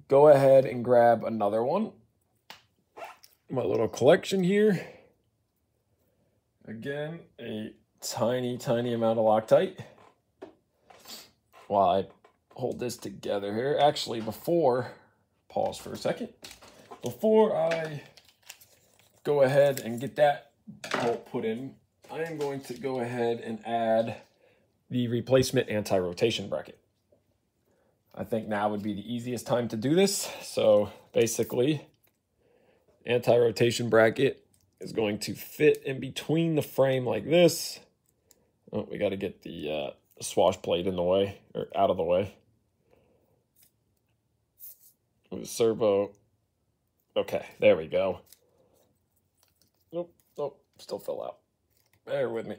Go ahead and grab another one. My little collection here. Again, a tiny amount of Loctite. While I hold this together here. Actually, pause for a second. Before I go ahead and get that bolt put in, I am going to go ahead and add the replacement anti-rotation bracket. I think now would be the easiest time to do this. So basically, anti-rotation bracket is going to fit in between the frame like this. Oh, we got to get the swash plate in the way, or out of the way. With a servo. Okay, there we go. Nope, still fell out. Bear with me.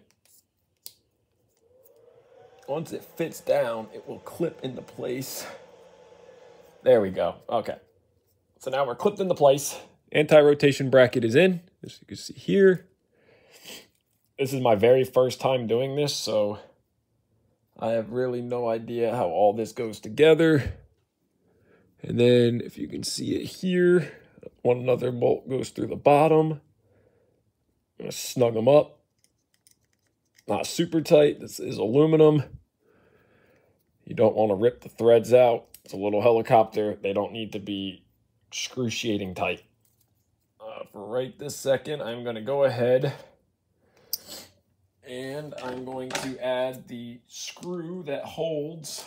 Once it fits down, it will clip into place. There we go. Okay. So now we're clipped into place. Anti-rotation bracket is in, as you can see here. This is my very first time doing this, so I have really no idea how all this goes together. And then if you can see it here, one other bolt goes through the bottom. I'm gonna snug them up. Not super tight. This is aluminum. You don't want to rip the threads out. It's a little helicopter. They don't need to be excruciating tight. For right this second, I'm going to go ahead and I'm going to add the screw that holds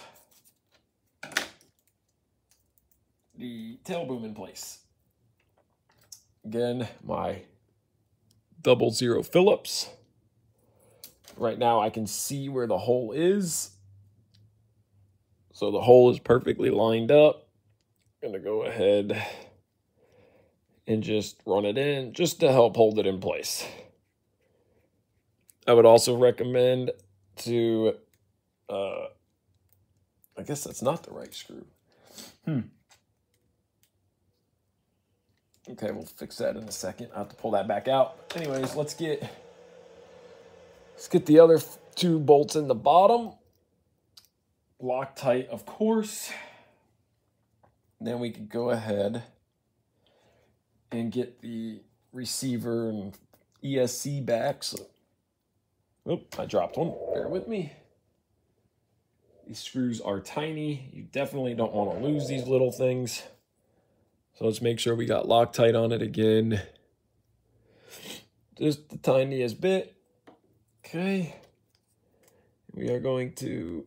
the tail boom in place. Again, my 00 Phillips. Right now I can see where the hole is. So the hole is perfectly lined up. I'm going to go ahead and just run it in just to help hold it in place. I would also recommend to, I guess that's not the right screw. Okay, we'll fix that in a second. I have to pull that back out. Anyways, let's get the other two bolts in the bottom. Loctite, of course. Then we can go ahead and get the receiver and ESC back. So, oop, I dropped one. Bear with me. These screws are tiny. You definitely don't want to lose these little things. So let's make sure we got Loctite on it again. Just the tiniest bit. Okay. We are going to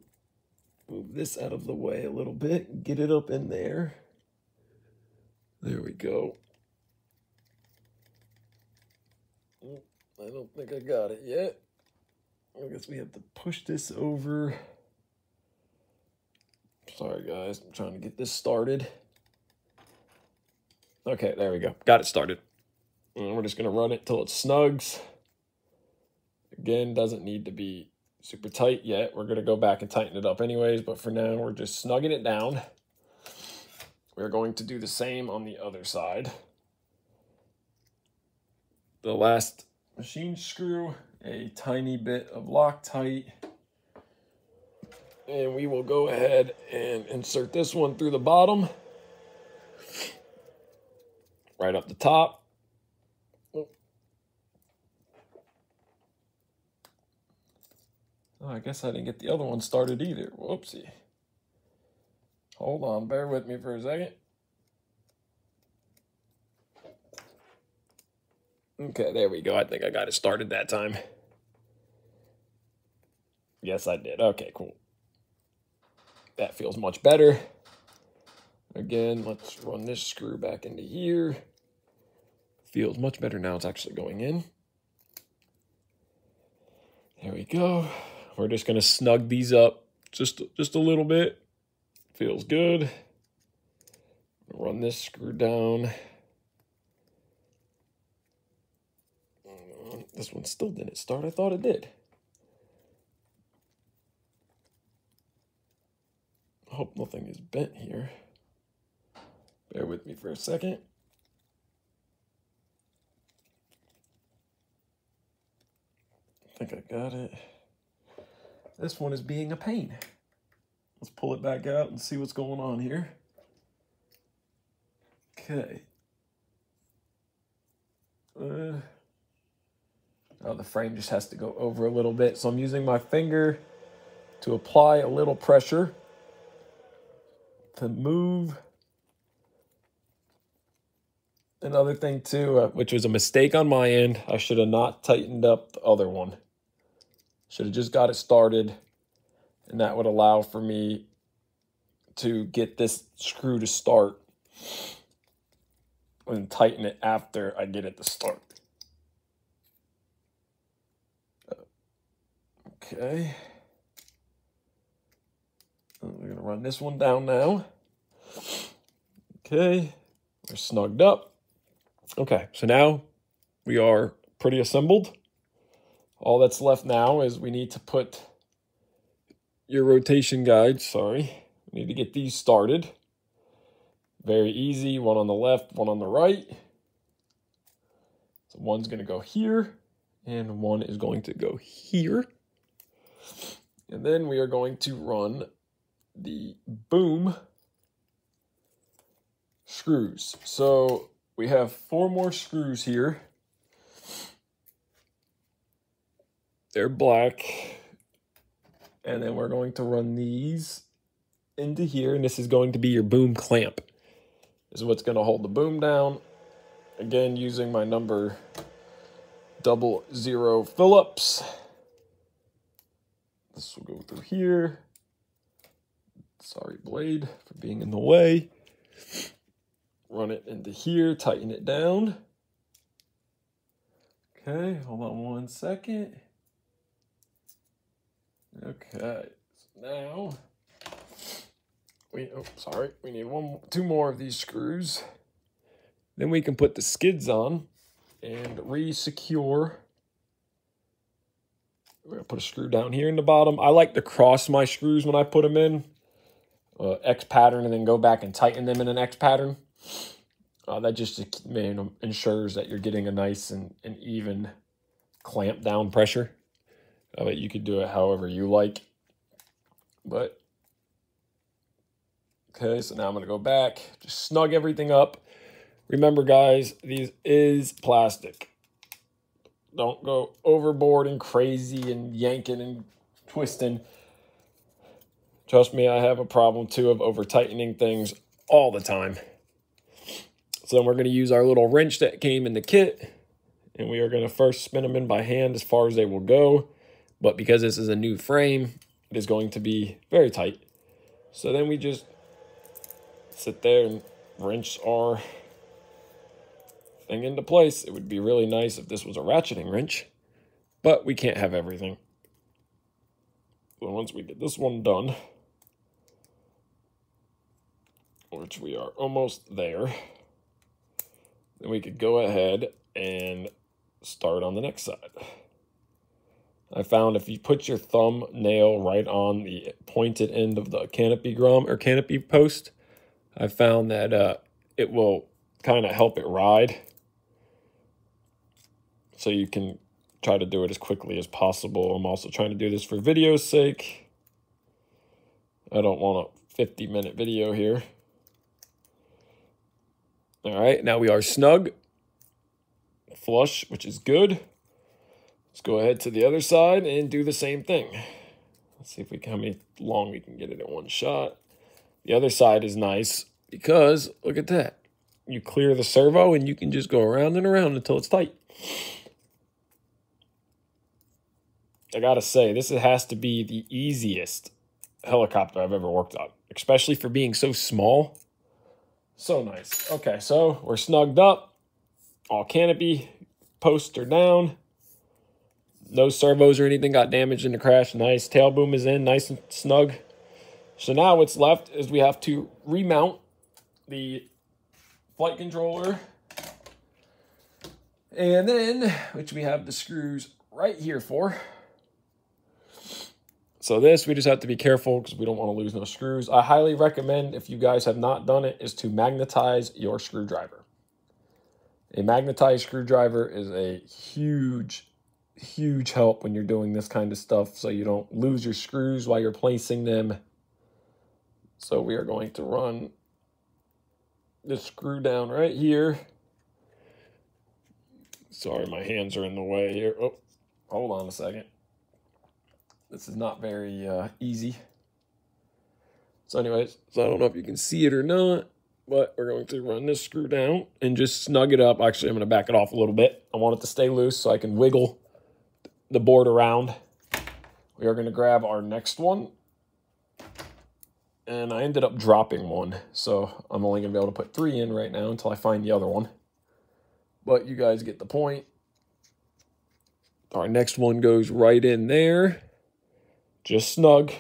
move this out of the way a little bit. Get it up in there. There we go. I don't think I got it yet. I guess we have to push this over. Sorry, guys. I'm trying to get this started. Okay, there we go. Got it started. And we're just going to run it till it snugs. Again, doesn't need to be super tight yet. We're going to go back and tighten it up anyways, but for now, we're just snugging it down. We're going to do the same on the other side. The last machine screw, a tiny bit of Loctite. And we will go ahead and insert this one through the bottom. Right up the top. Oh, I guess I didn't get the other one started either. Whoopsie. Hold on, bear with me for a second. Okay, there we go. I think I got it started that time. Yes, I did. Okay, cool. That feels much better. Again, let's run this screw back into here. Feels much better now. It's actually going in. There we go. We're just going to snug these up just a little bit. Feels good. Run this screw down. This one still didn't start. I thought it did. Hope nothing is bent here. Bear with me for a second. I think I got it. This one is being a pain. Let's pull it back out and see what's going on here. Okay. Oh, the frame just has to go over a little bit. So I'm using my finger to apply a little pressure to move. Another thing too, which was a mistake on my end, I should have not tightened up the other one. Should have just got it started, and that would allow for me to get this screw to start and tighten it after I get it to start. Okay. We're gonna run this one down now. Okay, we're snugged up. Okay, so now we are pretty assembled. All that's left now is we need to put your rotation guides, sorry. We need to get these started. Very easy, one on the left, one on the right. So one's gonna go here, and one is going to go here. And then we are going to run the boom screws. So we have 4 more screws here. They're black. And then we're going to run these into here, and this is going to be your boom clamp. This is what's going to hold the boom down. Again, using my number 00 Phillips. This will go through here. Sorry, blade, for being in the way. Run it into here, tighten it down. Okay, hold on one second. Okay, so now we need 2 more of these screws. Then we can put the skids on and re-secure. We're gonna put a screw down here in the bottom. I like to cross my screws when I put them in. X pattern, and then go back and tighten them in an X pattern. That just ensures that you're getting a nice and even clamp down pressure. But you could do it however you like. But okay, so now I'm gonna go back, just snug everything up. Remember, guys, these is plastic. Don't go overboard and crazy and yanking and twisting. Trust me, I have a problem too of over tightening things all the time. So then we're going to use our little wrench that came in the kit, and we are going to first spin them in by hand as far as they will go. But because this is a new frame, it is going to be very tight. So then we just sit there and wrench our thing into place. It would be really nice if this was a ratcheting wrench, but we can't have everything. So once we get this one done, which we are almost there, then we could go ahead and start on the next side. I found if you put your thumbnail right on the pointed end of the canopy grum or canopy post, I found that it will kind of help it ride. So you can try to do it as quickly as possible. I'm also trying to do this for video's sake. I don't want a 50-minute video here. All right, now we are snug, flush, which is good. Let's go ahead to the other side and do the same thing. Let's see if we can, how long we can get it in one shot. The other side is nice because look at that. You clear the servo and you can just go around and around until it's tight. I gotta say, this has to be the easiest helicopter I've ever worked on, especially for being so small. So nice. Okay, so we're snugged up. All canopy posts are down. No servos or anything got damaged in the crash. Nice. Tail boom is in, nice and snug. So now what's left is we have to remount the flight controller. And then, which we have the screws right here for. So this, we just have to be careful because we don't want to lose no screws. I highly recommend, if you guys have not done it, is to magnetize your screwdriver. A magnetized screwdriver is a huge, huge help when you're doing this kind of stuff so you don't lose your screws while you're placing them. So we are going to run this screw down right here. Sorry, my hands are in the way here. Oh, hold on a second. This is not very easy. So anyways, so I don't know if you can see it or not, but we're going to run this screw down and just snug it up. Actually, I'm going to back it off a little bit. I want it to stay loose so I can wiggle the board around. We are going to grab our next one. And I ended up dropping one, so I'm only going to be able to put 3 in right now until I find the other one. But you guys get the point. Our next one goes right in there. Just snug.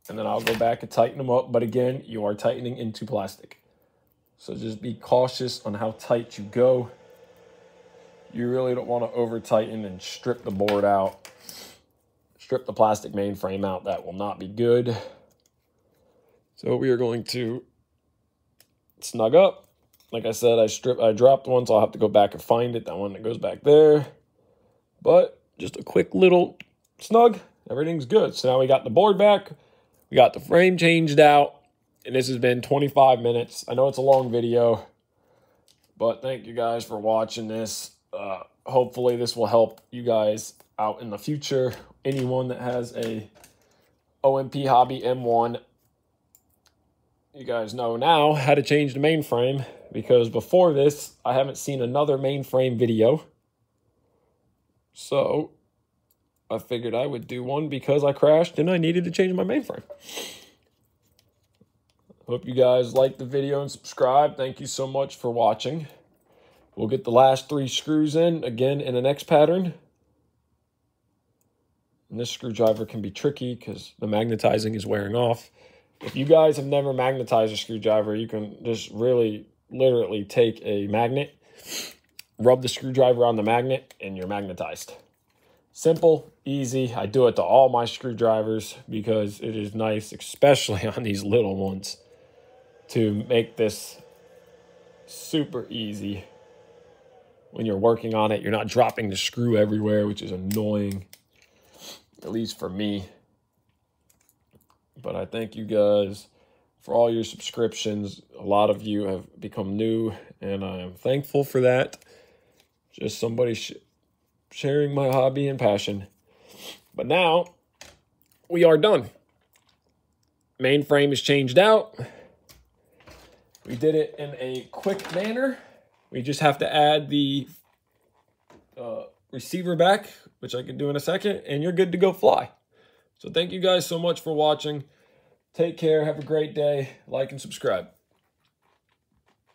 And then I'll go back and tighten them up. But again, you are tightening into plastic. So just be cautious on how tight you go. You really don't want to over tighten and strip the board out. Strip the plastic mainframe out. That will not be good. So we are going to snug up. Like I said, I dropped one, so I'll have to go back and find it. That one that goes back there. But just a quick little snug. Everything's good. So now we got the board back. We got the frame changed out. And this has been 25 minutes. I know it's a long video. But thank you guys for watching this. Hopefully this will help you guys out in the future. Anyone that has a OMP Hobby M1. You guys know now how to change the mainframe, because before this, I haven't seen another mainframe video. So I figured I would do one because I crashed and I needed to change my mainframe. Hope you guys liked the video and subscribe. Thank you so much for watching. We'll get the last 3 screws in, again, in an X pattern. And this screwdriver can be tricky because the magnetizing is wearing off. If you guys have never magnetized a screwdriver, you can just really, literally take a magnet, rub the screwdriver on the magnet, and you're magnetized. Simple, easy. I do it to all my screwdrivers because it is nice, especially on these little ones, to make this super easy. When you're working on it, you're not dropping the screw everywhere, which is annoying, at least for me. But I thank you guys for all your subscriptions. A lot of you have become new, and I am thankful for that. Just somebody sharing my hobby and passion. But now, we are done. Mainframe is changed out. We did it in a quick manner. We just have to add the receiver back, which I can do in a second, and you're good to go fly. So thank you guys so much for watching. Take care. Have a great day. Like and subscribe.